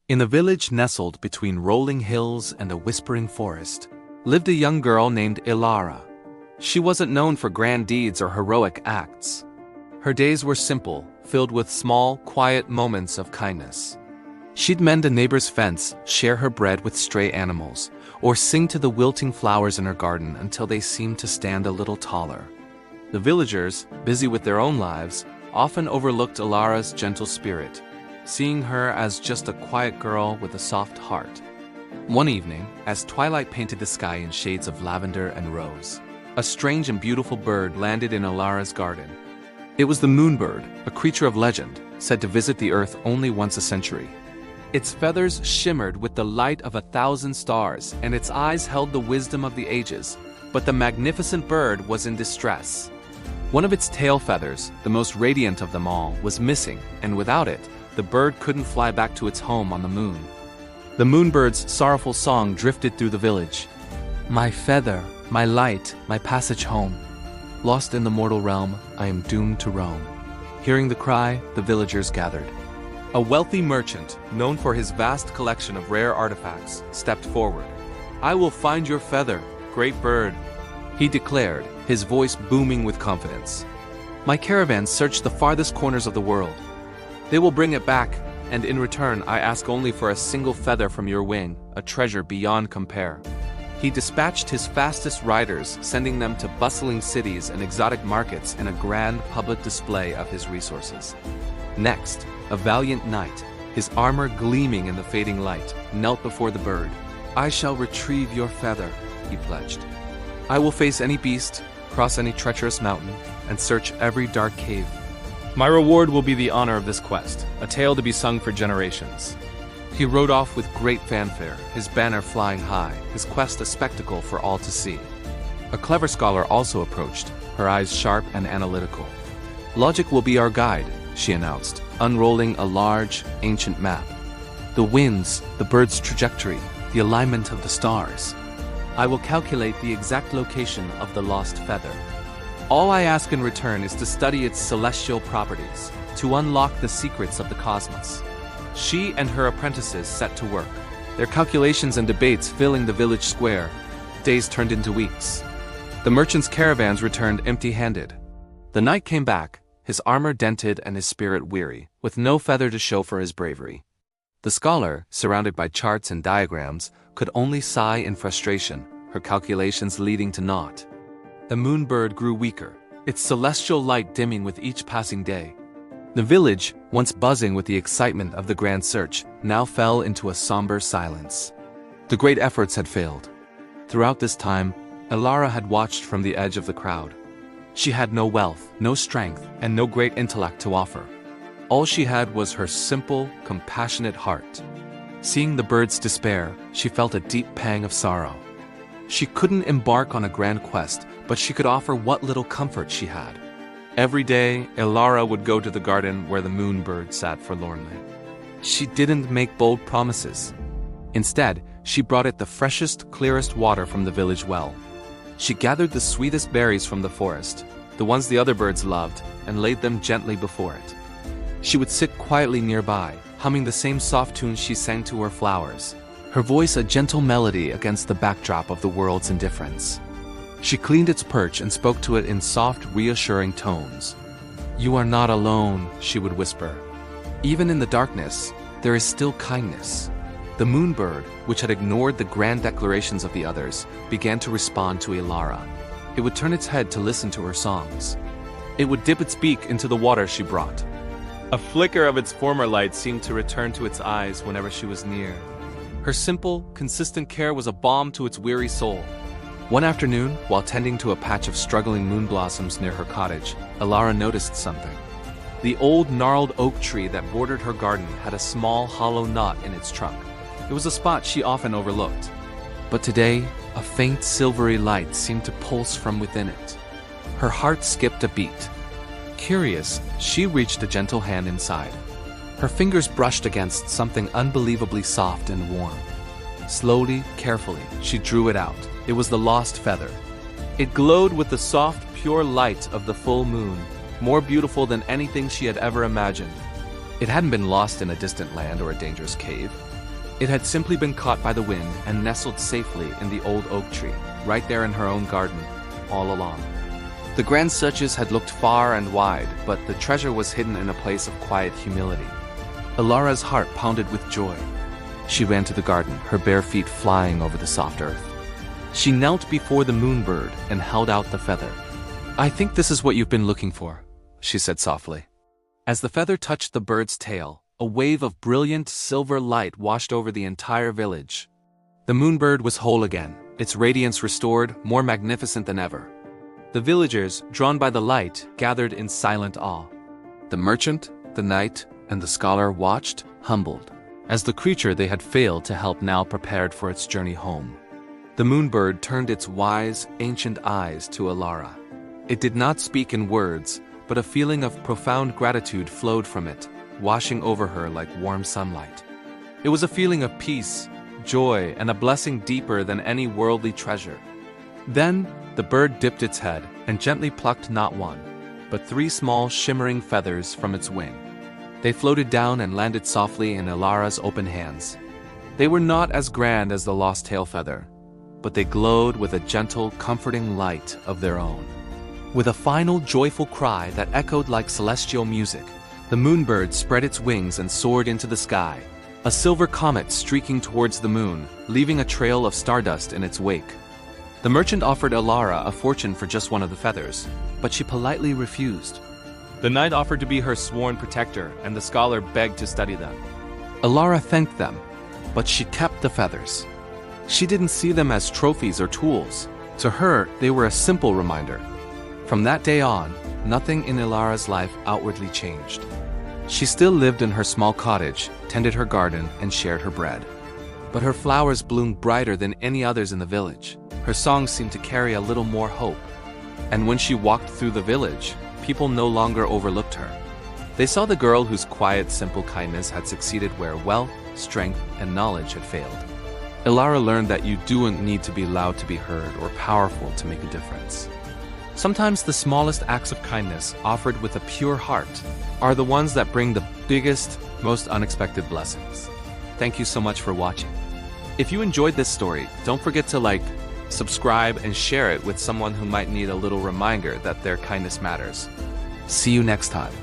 In a village nestled between rolling hills and a whispering forest, lived a young girl named Ilara. She wasn't known for grand deeds or heroic acts. Her days were simple, filled with small, quiet moments of kindness. She'd mend a neighbor's fence, share her bread with stray animals, or sing to the wilting flowers in her garden until they seemed to stand a little taller. The villagers, busy with their own lives, often overlooked Ilara's gentle spirit, seeing her as just a quiet girl with a soft heart. One evening, as twilight painted the sky in shades of lavender and rose, a strange and beautiful bird landed in Ilara's garden. It was the moonbird, a creature of legend, said to visit the earth only once a century. Its feathers shimmered with the light of 1,000 stars, and its eyes held the wisdom of the ages. But the magnificent bird was in distress. One of its tail feathers, the most radiant of them all, was missing, and without it, the bird couldn't fly back to its home on the moon. The moonbird's sorrowful song drifted through the village. My feather, my light, my passage home. Lost in the mortal realm, I am doomed to roam. Hearing the cry, the villagers gathered. A wealthy merchant, known for his vast collection of rare artifacts, stepped forward. I will find your feather, great bird, he declared, his voice booming with confidence. My caravans search the farthest corners of the world. They will bring it back, and in return I ask only for a single feather from your wing, a treasure beyond compare. He dispatched his fastest riders, sending them to bustling cities and exotic markets in a grand public display of his resources. Next, a valiant knight, his armor gleaming in the fading light, knelt before the bird. I shall retrieve your feather, he pledged. I will face any beast, cross any treacherous mountain, and search every dark cave. My reward will be the honor of this quest, a tale to be sung for generations. He rode off with great fanfare, his banner flying high, his quest a spectacle for all to see. A clever scholar also approached, her eyes sharp and analytical. Logic will be our guide, she announced, unrolling a large, ancient map. The winds, the bird's trajectory, the alignment of the stars. I will calculate the exact location of the lost feather. All I ask in return is to study its celestial properties, to unlock the secrets of the cosmos. She and her apprentices set to work, their calculations and debates filling the village square. Days turned into weeks. The merchant's caravans returned empty-handed. The knight came back, his armor dented and his spirit weary, with no feather to show for his bravery. The scholar, surrounded by charts and diagrams, could only sigh in frustration, her calculations leading to naught. The moonbird grew weaker, its celestial light dimming with each passing day. The village, once buzzing with the excitement of the grand search, now fell into a somber silence. The great efforts had failed. Throughout this time, Ilara had watched from the edge of the crowd. She had no wealth, no strength, and no great intellect to offer. All she had was her simple, compassionate heart. Seeing the bird's despair, she felt a deep pang of sorrow. She couldn't embark on a grand quest, but she could offer what little comfort she had. Every day, Ilara would go to the garden where the moonbird sat forlornly. She didn't make bold promises. Instead, she brought it the freshest, clearest water from the village well. She gathered the sweetest berries from the forest, the ones the other birds loved, and laid them gently before it. She would sit quietly nearby, humming the same soft tunes she sang to her flowers, her voice a gentle melody against the backdrop of the world's indifference. She cleaned its perch and spoke to it in soft, reassuring tones. You are not alone, she would whisper. Even in the darkness, there is still kindness. The moonbird, which had ignored the grand declarations of the others, began to respond to Ilara. It would turn its head to listen to her songs. It would dip its beak into the water she brought. A flicker of its former light seemed to return to its eyes whenever she was near. Her simple, consistent care was a balm to its weary soul. One afternoon, while tending to a patch of struggling moon blossoms near her cottage, Ilara noticed something. The old gnarled oak tree that bordered her garden had a small hollow knot in its trunk. It was a spot she often overlooked. But today, a faint silvery light seemed to pulse from within it. Her heart skipped a beat. Curious, she reached a gentle hand inside. Her fingers brushed against something unbelievably soft and warm. Slowly, carefully, she drew it out. It was the lost feather. It glowed with the soft, pure light of the full moon, more beautiful than anything she had ever imagined. It hadn't been lost in a distant land or a dangerous cave. It had simply been caught by the wind and nestled safely in the old oak tree, right there in her own garden, all along. The grand searches had looked far and wide, but the treasure was hidden in a place of quiet humility. Ilara's heart pounded with joy. She ran to the garden, her bare feet flying over the soft earth. She knelt before the moonbird and held out the feather. "I think this is what you've been looking for," she said softly. As the feather touched the bird's tail, a wave of brilliant silver light washed over the entire village. The moonbird was whole again, its radiance restored, more magnificent than ever. The villagers, drawn by the light, gathered in silent awe. The merchant, the knight, and the scholar watched, humbled, as the creature they had failed to help now prepared for its journey home. The moonbird turned its wise, ancient eyes to Ilara. It did not speak in words, but a feeling of profound gratitude flowed from it, washing over her like warm sunlight. It was a feeling of peace, joy, and a blessing deeper than any worldly treasure. Then, the bird dipped its head and gently plucked not one, but 3 small shimmering feathers from its wing. They floated down and landed softly in Ilara's open hands. They were not as grand as the lost tail feather, but they glowed with a gentle, comforting light of their own. With a final joyful cry that echoed like celestial music, the moonbird spread its wings and soared into the sky, a silver comet streaking towards the moon, leaving a trail of stardust in its wake. The merchant offered Ilara a fortune for just one of the feathers, but she politely refused. The knight offered to be her sworn protector, and the scholar begged to study them. Ilara thanked them, but she kept the feathers. She didn't see them as trophies or tools. To her, they were a simple reminder. From that day on, nothing in Ilara's life outwardly changed. She still lived in her small cottage, tended her garden, and shared her bread. But her flowers bloomed brighter than any others in the village. Her songs seemed to carry a little more hope. And when she walked through the village, people no longer overlooked her. They saw the girl whose quiet, simple kindness had succeeded where wealth, strength, and knowledge had failed. Ilara learned that you don't need to be loud to be heard or powerful to make a difference. Sometimes the smallest acts of kindness, offered with a pure heart, are the ones that bring the biggest, most unexpected blessings. Thank you so much for watching. If you enjoyed this story, don't forget to like, subscribe, and share it with someone who might need a little reminder that their kindness matters. See you next time.